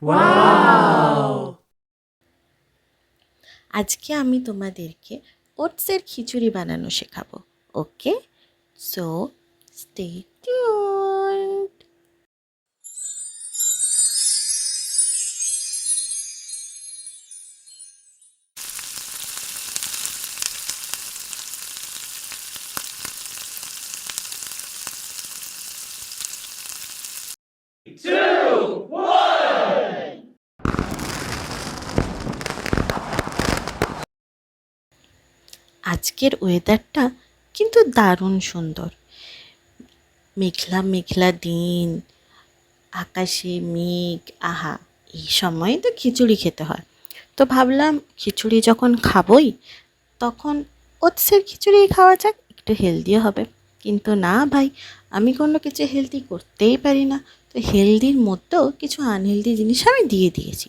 Wow! আজকে আমি তোমাদেরকে ওটসের খিচুড়ি বানানো শেখাবো। ওকে, সো স্টে টিউনড। আজকের ওয়েদারটা কিন্তু দারুণ সুন্দর। মেঘলা মেঘলা দিন, আকাশে মেঘ, আহা! এই সময় তো খিচুড়ি খেতে হয়। তো ভাবলাম খিচুড়ি যখন খাবোই, তখন ওটসের খিচুড়ি খাওয়া যাক, একটু হেলদিও হবে। কিন্তু না ভাই, আমি কোনো কিছু হেলদি করতেই পারি না। তো হেলদির মধ্যেও কিছু আনহেলদি জিনিস আমি দিয়ে দিয়েছি,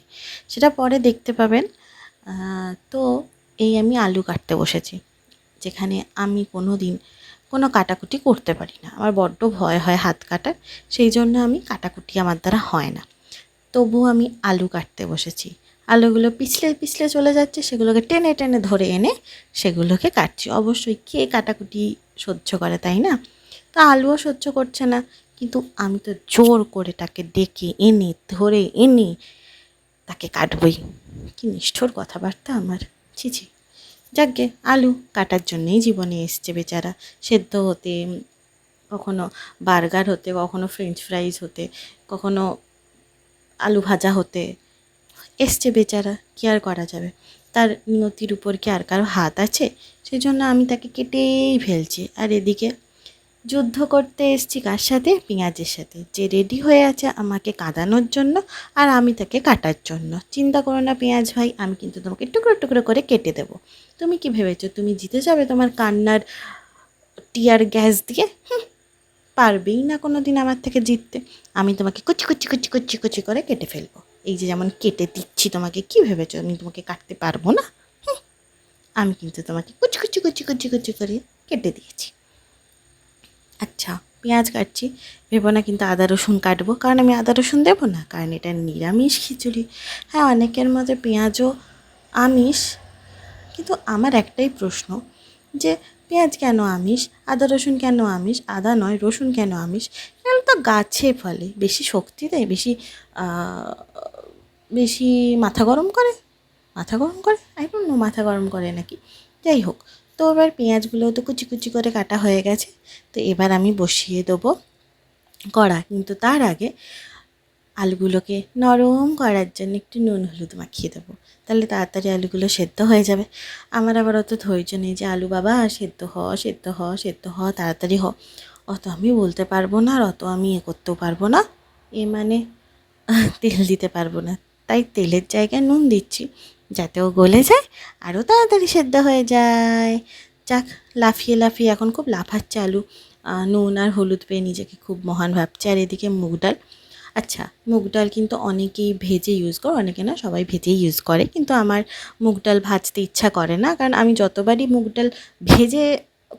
সেটা পরে দেখতে পাবেন। তো এই আমি আলু কাটতে বসেছি, যেখানে আমি কোনো দিন কোনো কাটাকুটি করতে পারি না। আমার বড্ড ভয় হয় হাত কাটার, সেই জন্য আমি কাটাকুটি আমার দ্বারা হয় না। তবুও আমি আলু কাটতে বসেছি। আলুগুলো পিছলে পিছলে চলে যাচ্ছে, সেগুলোকে টেনে টেনে ধরে এনে সেগুলোকে কাটছি। অবশ্যই কে কাটাকুটি সহ্য করে, তাই না? তা আলুও সহ্য করছে না, কিন্তু আমি তো জোর করে তাকে ডেকে এনে ধরে এনে তাকে কাটবই। কি নিষ্ঠুর কথাবার্তা আমার, ছি ছি। যাকগে, আলু কাটার জন্যেই জীবনে এসছে বেচারা, সেদ্ধ হতে, কখনো বার্গার হতে, কখনো ফ্রেঞ্চ ফ্রাইজ হতে, কখনো আলু ভাজা হতে এসছে বেচারা। কী আর করা যাবে, তার নিয়তির উপর কি আর কারো হাত আছে? সেই জন্য আমি তাকে কেটেই ফেলছি। আর এদিকে যুদ্ধ করতে এসছি কার সাথে? পেঁয়াজের সাথে, যে রেডি হয়ে আছে আমাকে কাঁদানোর জন্য আর আমি তাকে কাটার জন্য। চিন্তা করো না পেঁয়াজ ভাই, আমি কিন্তু তোমাকে টুকরো টুকরো করে কেটে দেবো। তুমি কি ভেবেছো তুমি জিতে যাবে তোমার কান্নার টিয়ার গ্যাস দিয়ে? পারবেই না কোনো দিন আমার থেকে জিততে। আমি তোমাকে কুচি কুচি কুচি কুচি কুচি করে কেটে ফেলবো। এই যে যেমন কেটে দিচ্ছি তোমাকে, কি ভেবেছো আমি তোমাকে কাটতে পারবো না? আমি কিন্তু তোমাকে কুচি কুচি কুচি কুচি কুচি করে কেটে দিয়েছি। আচ্ছা, পেঁয়াজ কাটছি, ভেবো না কিন্তু আদা রসুন কাটবো, কারণ আমি আদা রসুন দেবো না, কারণ এটা নিরামিষ খিচুড়ি। হ্যাঁ, অনেকের মধ্যে পেঁয়াজও আমিষ, কিন্তু আমার একটাই প্রশ্ন, যে পেঁয়াজ কেন আমিষ, আদা রসুন কেন আমিষ, আদা নয় রসুন কেন আমিষ? এগুলো তো গাছে ফলে, বেশি শক্তি দেয়, বেশি বেশি মাথা গরম করে। মাথা গরম করে, আই ডোন্ট নো মাথা গরম করে নাকি। যাই হোক, তো এবার পেঁয়াজগুলো তো কুচি কুচি করে কাটা হয়ে গেছে। তো এবার আমি বসিয়ে দেবো কড়া, কিন্তু তার আগে আলুগুলোকে নরম করার জন্য একটু নুন হলুদ মাখিয়ে দেবো, তাহলে তাড়াতাড়ি আলুগুলো সেদ্ধ হয়ে যাবে। আমার আবার অত ধৈর্য নেই যে আলু বাবা সেদ্ধ হ সেদ্ধ হ সেদ্ধ হ তাড়াতাড়ি হ, অত আমি বলতে পারবো না, আর অত আমি করতেও পারবো না। এ মানে তেল দিতে পারবো না, তাই তেলের জায়গায় নুন দিচ্ছি, যাতে ও গলে যায়, আরও তাড়াতাড়ি সেদ্ধ হয়ে যায়। যাক, লাফিয়ে লাফিয়ে এখন খুব লাফাচ্ছে আলু, নুন আর হলুদ পেয়ে নিজেকে খুব মহান ভাবছে। আর এদিকে মুগ ডাল। আচ্ছা, মুগ ডাল কিন্তু অনেকেই ভেজে ইউজ করে, অনেকে না, সবাই ভেজেই ইউজ করে, কিন্তু আমার মুগ ডাল ভাজতে ইচ্ছা করে না, কারণ আমি যতবারই মুগ ডাল ভেজে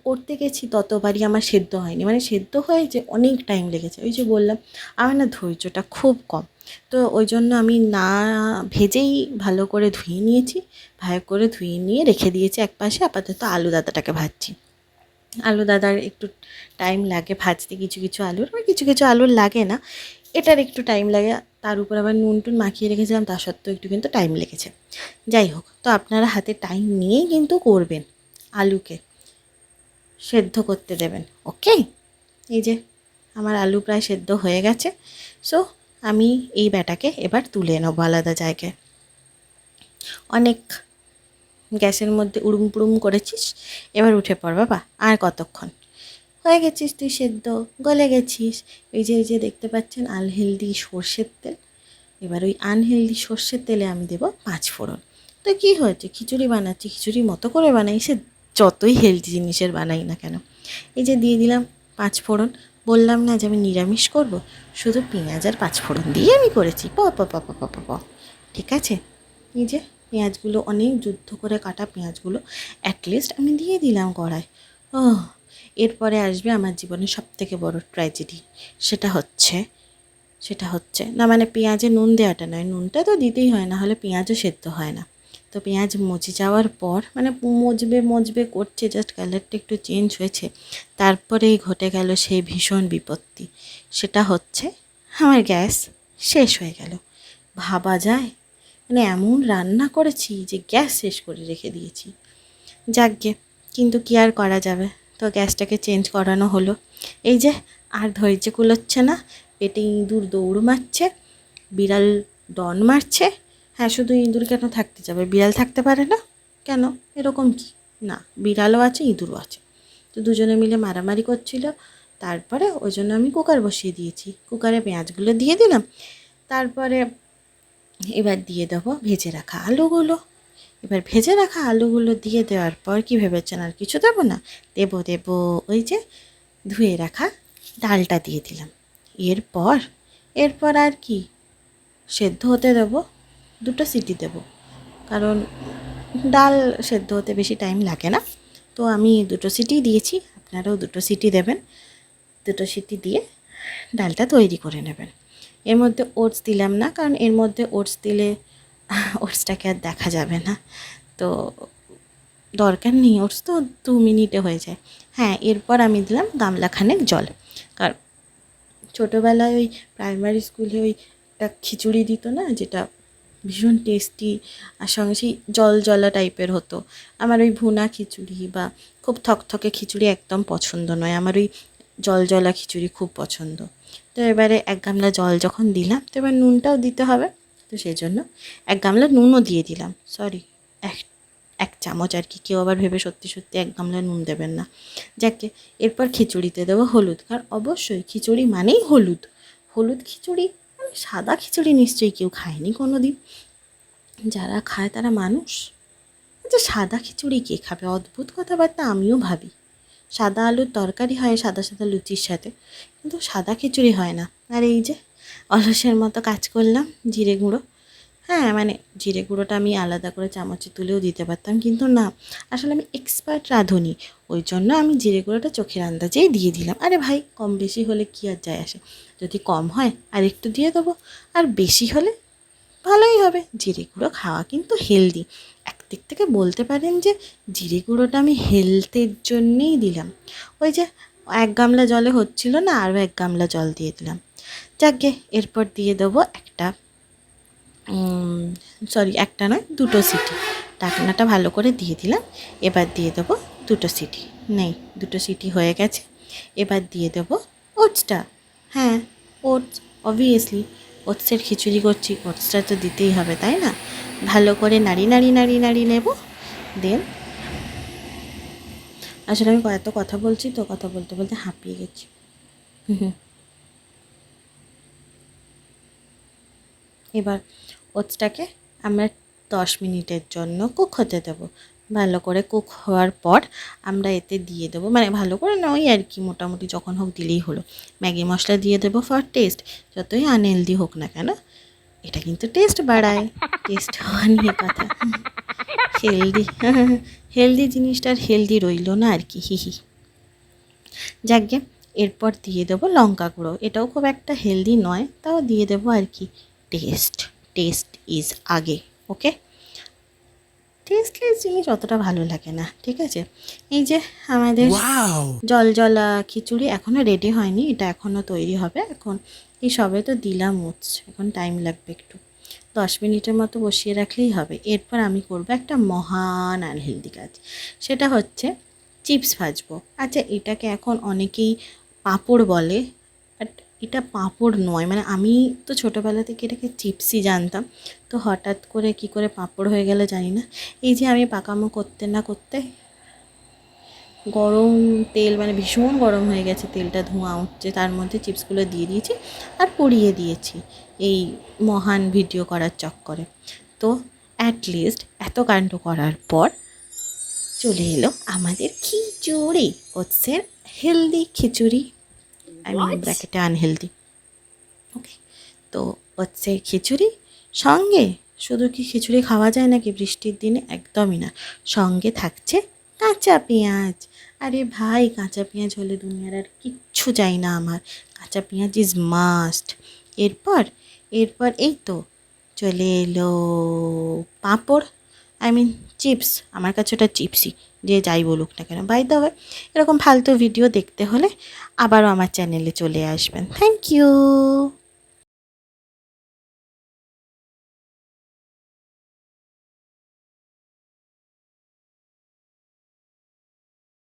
করতে গেছি ততবারই আমার সেদ্ধ হয়নি, মানে সেদ্ধ হয়েছে অনেক টাইম লেগেছে। ওই যে বললাম, আমার না ধৈর্যটা খুব কম। তো ওই জন্য আমি না ভেজেই ভালো করে ধুয়ে নিয়েছি, ভালো করে ধুয়ে নিয়ে রেখে দিয়েছি একপাশে। আপাতত আলু দাদাটাকে ভাজছি। আলু দাদার একটু টাইম লাগে ভাজতে, কিছু কিছু আলুর, আর কিছু কিছু আলুর লাগে না, এটার একটু টাইম লাগে। তার উপর আবার নুন টুন মাখিয়ে রেখেছিলাম, তা সত্ত্বেও একটু কিন্তু টাইম লেগেছে। যাই হোক, তো আপনারা হাতে টাইম নিয়েই কিন্তু করবেন, আলুকে সেদ্ধ করতে দেবেন। ওকে, এই যে আমার আলু প্রায় সেদ্ধ হয়ে গেছে। সো আমি এই ব্যাটাকে এবার তুলে নেবো আলাদা জায়গায়। অনেক গ্যাসের মধ্যে উড়ুম পুড়ুম করেছিস, এবার উঠে পড় বাবা, আর কতক্ষণ? হয়ে গেছিস তুই সেদ্ধ, গলে গেছিস। এই যে দেখতে পাচ্ছেন আনহেলদি সর্ষের তেল, এবার ওই আনহেলদি সর্ষের তেলে আমি দেবো 5 ফোড়ন। তো কী হয়েছে, খিচুড়ি বানাচ্ছি, খিচুড়ি মতো করে বানাই, সে যতই হেলদি জিনিসের বানাই না কেন। এই যে দিয়ে দিলাম 5 ফোড়ন। বললাম না যে আমি নিরামিষ করব, শুধু পেঁয়াজ আর 5 ফোড়ন দিয়ে আমি করেছি। প প প প প প প। ঠিক আছে, এই যে পেঁয়াজগুলো, অনেক যুদ্ধ করে কাটা পেঁয়াজগুলো অ্যাটলিস্ট আমি দিয়ে দিলাম কড়ায়। এরপরে আসবে আমার জীবনের সবথেকে বড় ট্র্যাজেডি, সেটা হচ্ছে সেটা হচ্ছে না, মানে পেঁয়াজে নুন দেওয়াটা নয়, নুনটা তো দিতেই হয়, না হলে পেঁয়াজও সেদ্ধ হয় না। তো পেঁয়াজ মজে যাওয়ার পর মানে মজবে করছে, জাস্ট কালারটা একটু চেঞ্জ হয়েছে, তারপরেই ঘটে গেল সেই ভীষণ বিপত্তি। সেটা হচ্ছে আমার গ্যাস শেষ হয়ে গেল। ভাবা যায়, মানে এমন রান্না করেছি যে গ্যাস শেষ করে রেখে দিয়েছি। যাকগে, কিন্তু কি আর করা যাবে, তো গ্যাসটাকে চেঞ্জ করানো হলো। এই যে আর ধৈর্য কুলোচ্ছে না, পেটে ইঁদুর দৌড় মারছে, বিড়াল ডন মারছে। হ্যাঁ, শুধু ইঁদুর কেন থাকতে যাবে, বিড়াল থাকতে পারে না কেন, এরকম কি? না, বিড়ালও আছে ইঁদুরও আছে। তো দুজনে মিলে মারামারি করছিল। তারপরে ওই জন্য আমি কুকার বসিয়ে দিয়েছি, কুকারে পেঁয়াজগুলো দিয়ে দিলাম। তারপরে এবার দিয়ে দেবো ভেজে রাখা আলুগুলো। এবার ভেজে রাখা আলুগুলো দিয়ে দেওয়ার পর কি ভেবেছেন আর কিছু দেবো না? দেবো ওই যে ধুয়ে রাখা ডালটা দিয়ে দিলাম। এরপর এরপর আর কি, সেদ্ধ হতে দেবো, 2টো সিটি দেবো, কারণ ডাল সেদ্ধ হতে বেশি টাইম লাগে না। তো আমি 2টো সিটি দিয়েছি, আপনারাও 2টো সিটি দেবেন। 2টো সিটি দিয়ে ডালটা তৈরি করে নেবেন। এর মধ্যে ওটস দিলাম না, কারণ এর মধ্যে ওটস দিলে ওটসটাকে আর দেখা যাবে না, তো দরকার নেই, ওটস তো 2 মিনিটে হয়ে যায়। হ্যাঁ, এরপর আমি দিলাম গামলাখানেক জল, কারণ ছোটোবেলায় ওই প্রাইমারি স্কুলে ওই একটা খিচুড়ি দিত না, যেটা ভীষণ টেস্টি, আর সঙ্গে সেই জলা টাইপের হতো। আমার ওই ভুনা খিচুড়ি বা খুব থকথকে খিচুড়ি একদম পছন্দ নয়, আমার ওই জলা খিচুড়ি খুব পছন্দ। তো এবারে 1 গামলা জল যখন দিলাম, তো এবার নুনটাও দিতে হবে, তো সেই জন্য 1 গামলা নুনও দিয়ে দিলাম। সরি, এক 1 চামচ আর কি, কেউ আবার ভেবে সত্যি 1 গামলা নুন দেবেন না। যাকে, এরপর খিচুড়িতে দেবো হলুদ, কারণ অবশ্যই খিচুড়ি মানেই হলুদ। হলুদ খিচুড়ি, সাদা খিচুড়ি নিশ্চয়ই কেউ খায়নি কোনো দিন, যারা খায় তারা মানুষ। আচ্ছা, সাদা খিচুড়ি কে খাবে? অদ্ভুত কথাবার্তা আমিও ভাবি। সাদা আলুর তরকারি হয় সাদা সাদা লুচির সাথে, কিন্তু সাদা খিচুড়ি হয় না। আর এই যে অলসের মতো কাজ করলাম, জিরে গুঁড়ো, হ্যাঁ মানে জিরে গুঁড়োটা আমি আলাদা করে চামচে তুলেও দিতে পারতাম, কিন্তু না, আসলে আমি এক্সপার্ট রাঁধুনি, ওই জন্য আমি জিরে গুঁড়োটা চোখের আন্দাজেই দিয়ে দিলাম। আরে ভাই, কম বেশি হলে কী আর যায় আসে, যদি কম হয় আর একটু দিয়ে দেবো, আর বেশি হলে ভালোই হবে। জিরে গুঁড়ো খাওয়া কিন্তু হেলদি, একদিক থেকে বলতে পারেন যে জিরে গুঁড়োটা আমি হেলথের জন্যেই দিলাম। ওই যে 1 গামলা জলে হচ্ছিল না, আরও 1 গামলা জল দিয়ে দিলাম। যাকগে, এরপর দিয়ে দেবো একটা, সরি একটা নয় 2টো সিটি, ঢাকনাটা ভালো করে দিয়ে দিলাম। এবার দিয়ে দেবো 2টো সিটি, নেই 2টো সিটি হয়ে গেছে। এবার দিয়ে দেবো ওটসটা। হ্যাঁ, ওটস, অবভিয়াসলি ওটসের খিচুড়ি করছি, ওটসটা তো দিতেই হবে, তাই না? ভালো করে নাড়ি নেব। দেন আসলে আমি এত কথা বলছি তো, কথা বলতে বলতে হাঁপিয়ে গেছি। এবার ওটসটাকে আমরা 10 মিনিটের জন্য কুক হতে দেবো। ভালো করে কুক হওয়ার পর আমরা এতে দিয়ে দেবো, মানে ভালো করে না, ওই আর কি মোটামুটি যখন হোক দিলেই হলো। ম্যাগি মশলা দিয়ে দেবো ফর টেস্ট, যতই আনহেলদি হোক না কেন, এটা কিন্তু টেস্ট বাড়ায়, টেস্ট হওয়া নিয়ে কথা। হেলদি হেলদি জিনিসটার হেলদি রইল না আর কি, হিহি। যাকগে, এরপর দিয়ে দেবো লঙ্কা গুঁড়ো, এটাও খুব একটা হেলদি নয়, তাও দিয়ে দেবো আর কি। টেস্ট ইজ আগে, ওকে? টেস্টলেস জিনিস অতটা ভালো লাগে না, ঠিক আছে? এই যে আমাদের জলা খিচুড়ি এখনও রেডি হয়নি, এটা এখনও তৈরি হবে। এখন এই সবে তো দিলাম ওটস, এখন টাইম লাগবে একটু, 10 মিনিটের মতো বসিয়ে রাখলেই হবে। এরপর আমি করব একটা মহান আনহেলদি কাজ, সেটা হচ্ছে চিপস ভাজবো। আচ্ছা, এটাকে এখন অনেকেই পাঁপড় বলে, বাট এটা পাঁপড় নয়, মানে আমি তো ছোটোবেলা থেকে এটাকে চিপসই জানতাম, তো হঠাৎ করে কি করে পাঁপড় হয়ে গেল জানি না। এই যে আমি পাকামো করতে না করতে গরম তেল, মানে ভীষণ গরম হয়ে গেছে তেলটা, ধোঁয়া উঠছে, তার মধ্যে চিপসগুলো দিয়ে দিয়েছি আর পুড়িয়ে দিয়েছি এই মহান ভিডিও করার চক্করে। তো অ্যাটলিস্ট এত কাণ্ড করার পর চলে এলো আমাদের খিচুড়ি, ওটসের হেলদি খিচুড়ি, আই মিন ব্র্যাকেটে আনহেলদি, ওকে? তো ওটসের খিচুড়ি, সঙ্গে শুধু কি খিচুড়ি খাওয়া যায় নাকি বৃষ্টির দিনে? একদমই না, সঙ্গে থাকছে কাঁচা পেঁয়াজ। আরে ভাই, কাঁচা পেঁয়াজ হলে দুনিয়ার আর কিচ্ছু চাই না আমার, কাঁচা পেঁয়াজ ইজ মাস্ট। এরপর এরপর এই তো চলে এলো পাঁপড়, চিপস। আমার কাছে ওটা চিপসই, যে যাই বলুক না কেন। বাই দ্য ওয়ে, এরকম ফালতু ভিডিও দেখতে হলে আবারও আমার চ্যানেলে চলে আসবেন। Thank you.